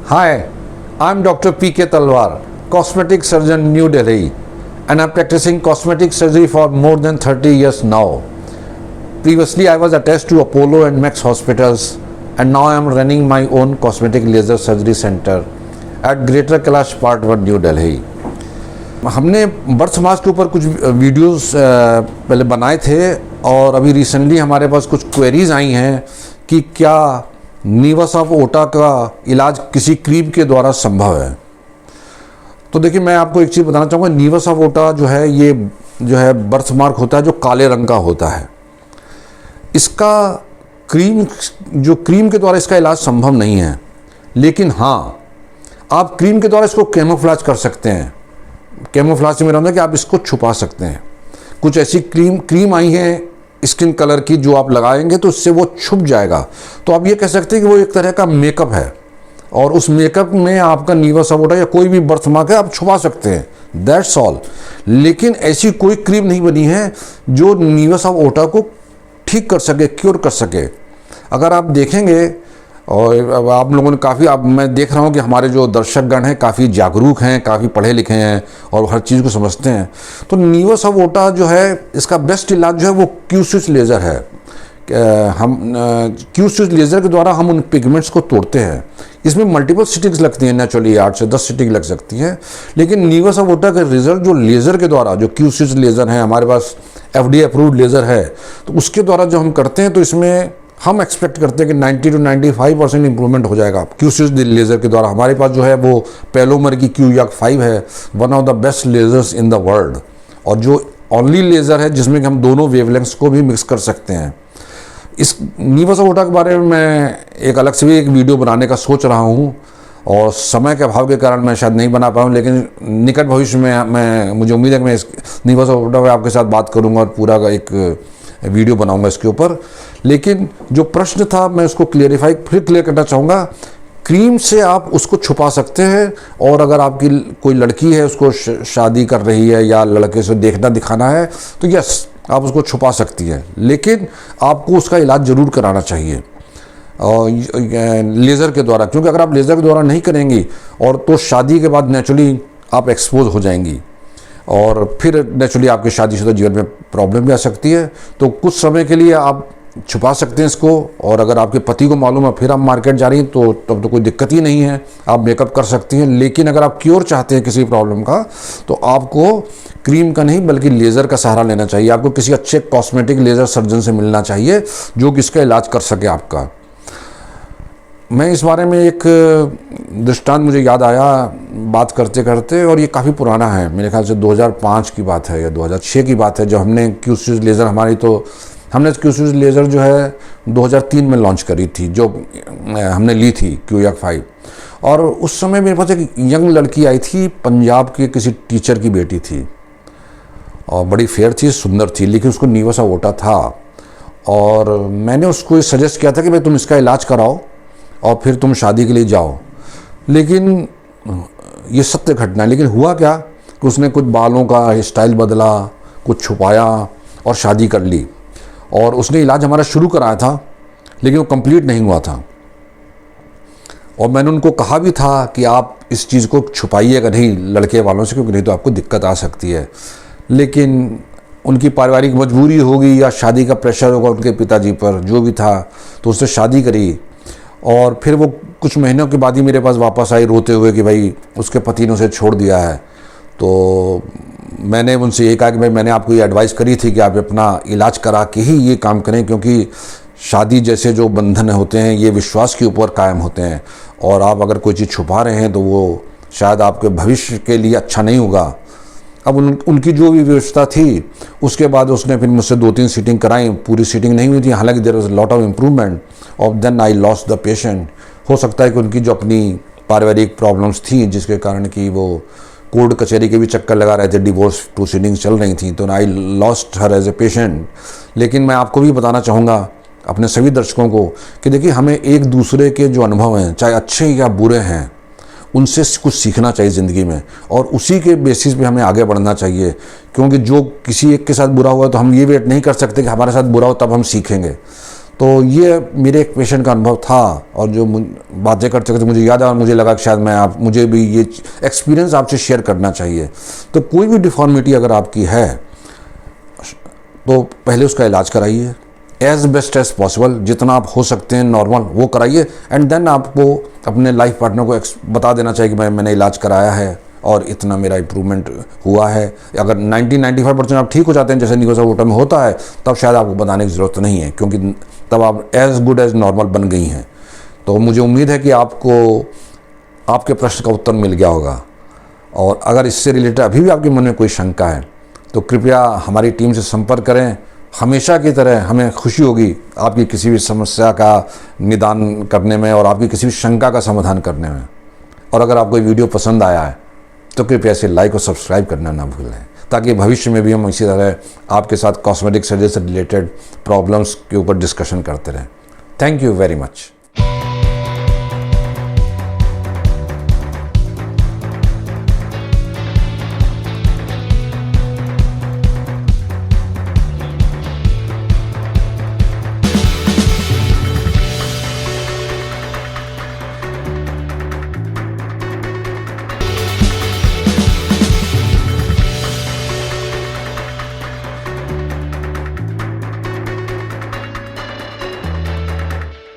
Hi, I'm Dr. P.K. Talwar, cosmetic surgeon, New Delhi, and I'm practicing cosmetic surgery for more than 30 years now. Previously, I was attached to Apollo and Max hospitals, and now I'm running my own cosmetic laser surgery center at Greater Kailash Part 1, New Delhi. हमने birth mask के ऊपर कुछ videos पहले बनाए थे और अभी recently हमारे पास कुछ क्वेरीज आई हैं कि क्या नीवस ऑफ ओटा का इलाज किसी क्रीम के द्वारा संभव है। तो देखिए, मैं आपको एक चीज़ बताना चाहूँगा। नीवस ऑफ ओटा जो है, ये जो है बर्थ मार्क होता है जो काले रंग का होता है। इसका क्रीम के द्वारा इसका इलाज संभव नहीं है, लेकिन हाँ, आप क्रीम के द्वारा इसको कैमोफ्लेज कर सकते हैं। कैमोफ्लेज से मेरा मतलब कि आप इसको छुपा सकते हैं। कुछ ऐसी क्रीम आई है स्किन कलर की जो आप लगाएंगे तो इससे वो छुप जाएगा। तो आप ये कह सकते हैं कि वो एक तरह का मेकअप है, और उस मेकअप में आपका नीवस ऑफ ओटा या कोई भी बर्थ मार्क है आप छुपा सकते हैं, दैट्स ऑल। लेकिन ऐसी कोई क्रीम नहीं बनी है जो नीवस ऑफ ओटा को ठीक कर सके, क्योर कर सके। अगर आप देखेंगे, और आप लोगों ने मैं देख रहा हूँ कि हमारे जो दर्शकगण हैं काफ़ी जागरूक हैं, काफ़ी पढ़े लिखे हैं और हर चीज़ को समझते हैं। तो नीवस ऑफ ओटा जो है, इसका बेस्ट इलाज जो है वो क्यू-स्विच लेज़र है। हम क्यू-स्विच लेज़र के द्वारा हम उन पिगमेंट्स को तोड़ते हैं। इसमें मल्टीपल सिटिंग्स लगती हैं, नेचुरली 8 से 10 सिटिंग लग सकती हैं। लेकिन नीवस ऑफ ओटा का रिजल्ट जो लेज़र के द्वारा, जो क्यू-स्विच लेज़र है, हमारे पास FDA अप्रूव्ड लेज़र है, तो उसके द्वारा जो हम करते हैं तो इसमें हम एक्सपेक्ट करते हैं कि 90 to 95% इंप्रूवमेंट हो जाएगा क्यू-स्विच लेज़र के द्वारा। हमारे पास जो है वो पैलोमर की Q-YAG5 है, one of the best lasers in the world, और जो ओनली लेज़र है जिसमें कि हम दोनों वेवलेंथ्स को भी मिक्स कर सकते हैं। इस नीवस ऑफ ओटा के बारे में मैं एक अलग से भी एक वीडियो बनाने का सोच रहा हूँ, और समय के अभाव के कारण मैं शायद नहीं बना पाऊँ, लेकिन निकट भविष्य में मुझे उम्मीद है कि मैं इस नीवस ऑफ ओटा पर आपके साथ बात करूँगा और पूरा का एक वीडियो बनाऊंगा इसके ऊपर। लेकिन जो प्रश्न था मैं उसको क्लियर करना चाहूँगा। क्रीम से आप उसको छुपा सकते हैं, और अगर आपकी कोई लड़की है, उसको शादी कर रही है या लड़के से देखना दिखाना है, तो यस, आप उसको छुपा सकती हैं, लेकिन आपको उसका इलाज ज़रूर कराना चाहिए और लेज़र के द्वारा। क्योंकि अगर आप लेज़र के द्वारा नहीं करेंगी और तो शादी के बाद नेचुरली आप एक्सपोज हो जाएंगी, और फिर नेचुरली आपके शादीशुदा जीवन में प्रॉब्लम भी आ सकती है। तो कुछ समय के लिए आप छुपा सकते हैं इसको, और अगर आपके पति को मालूम है फिर आप मार्केट जा रही हैं तो तब तो कोई दिक्कत ही नहीं है, आप मेकअप कर सकती हैं। लेकिन अगर आप क्योर चाहते हैं किसी प्रॉब्लम का, तो आपको क्रीम का नहीं बल्कि लेज़र का सहारा लेना चाहिए। आपको किसी अच्छे कॉस्मेटिक लेज़र सर्जन से मिलना चाहिए जो कि इसका इलाज कर सके आपका। मैं इस बारे में एक दृष्टांत मुझे याद आया बात करते करते, और ये काफ़ी पुराना है, मेरे ख्याल से 2005 की बात है या 2006 की बात है, जब हमने क्यू-स्विच लेज़र हमने क्यू-स्विच लेज़र जो है 2003 में लॉन्च करी थी, जो हमने ली थी Q-YAG5। और उस समय मेरे पास एक यंग लड़की आई थी, पंजाब के किसी टीचर की बेटी थी, और बड़ी फेयर थी, सुंदर थी, लेकिन उसको नीवस ऑफ ओटा था। और मैंने उसको सजेस्ट किया था कि भाई तुम इसका इलाज कराओ और फिर तुम शादी के लिए जाओ। लेकिन ये सत्य घटना है। लेकिन हुआ क्या कि उसने कुछ बालों का स्टाइल बदला, कुछ छुपाया और शादी कर ली। और उसने इलाज हमारा शुरू कराया था, लेकिन वो कंप्लीट नहीं हुआ था। और मैंने उनको कहा भी था कि आप इस चीज़ को छुपाइएगा नहीं लड़के वालों से, क्योंकि नहीं तो आपको दिक्कत आ सकती है। लेकिन उनकी पारिवारिक मजबूरी होगी या शादी का प्रेशर होगा उनके पिताजी पर, जो भी था, तो उसने शादी करी। और फिर वो कुछ महीनों के बाद ही मेरे पास वापस आई रोते हुए कि भाई उसके पति ने उसे छोड़ दिया है। तो मैंने उनसे ये कहा कि भाई मैंने आपको ये एडवाइस करी थी कि आप अपना इलाज करा के ही ये काम करें, क्योंकि शादी जैसे जो बंधन होते हैं ये विश्वास के ऊपर कायम होते हैं, और आप अगर कोई चीज़ छुपा रहे हैं तो वो शायद आपके भविष्य के लिए अच्छा नहीं होगा। अब उनकी जो भी व्यवस्था थी, उसके बाद उसने फिर मुझसे 2-3 सीटिंग कराई, पूरी सीटिंग नहीं हुई थी, हालांकि there was lot of improvement. और then I lost the patient. हो सकता है कि उनकी जो अपनी पारिवारिक प्रॉब्लम्स थी, जिसके कारण कि वो कोर्ट कचहरी के भी चक्कर लगा रहे थे, डिवोर्स प्रोसीडिंग्स चल रही थी, तो I lost her as a patient. लेकिन मैं आपको भी बताना चाहूँगा, अपने सभी दर्शकों को, कि देखिए हमें एक दूसरे के जो अनुभव हैं, चाहे अच्छे या बुरे हैं, उनसे कुछ सीखना चाहिए ज़िंदगी में, और उसी के बेसिस पे हमें आगे बढ़ना चाहिए। क्योंकि जो किसी एक के साथ बुरा हुआ तो हम ये वेट नहीं कर सकते कि हमारे साथ बुरा हो तब हम सीखेंगे। तो ये मेरे एक पेशेंट का अनुभव था, और जो बातें करते करते मुझे याद आया और मुझे लगा कि शायद मुझे भी ये एक्सपीरियंस आपसे शेयर करना चाहिए। तो कोई भी डिफॉर्मिटी अगर आपकी है तो पहले उसका इलाज कराइए एज बेस्ट एज पॉसिबल, जितना आप हो सकते हैं नॉर्मल वो कराइए, एंड देन आपको अपने लाइफ पार्टनर को बता देना चाहिए कि मैंने इलाज कराया है और इतना मेरा इम्प्रूवमेंट हुआ है। अगर 90-95% आप ठीक हो जाते हैं जैसे निकोसा वोटा में होता है, तब शायद आपको बताने की ज़रूरत नहीं है, क्योंकि तब आप एज गुड एज नॉर्मल बन गई हैं। तो मुझे उम्मीद है कि आपको आपके प्रश्न का उत्तर मिल गया होगा, और अगर इससे रिलेटेड अभी भी आपके मन में कोई शंका है तो कृपया हमारी टीम से संपर्क करें। हमेशा की तरह हमें खुशी होगी आपकी किसी भी समस्या का निदान करने में और आपकी किसी भी शंका का समाधान करने में। और अगर आपको ये वीडियो पसंद आया है तो कृपया इसे लाइक और सब्सक्राइब करना ना भूलें, ताकि भविष्य में भी हम इसी तरह आपके साथ कॉस्मेटिक सर्जरी से रिलेटेड प्रॉब्लम्स के ऊपर डिस्कशन करते रहें। Thank you very much.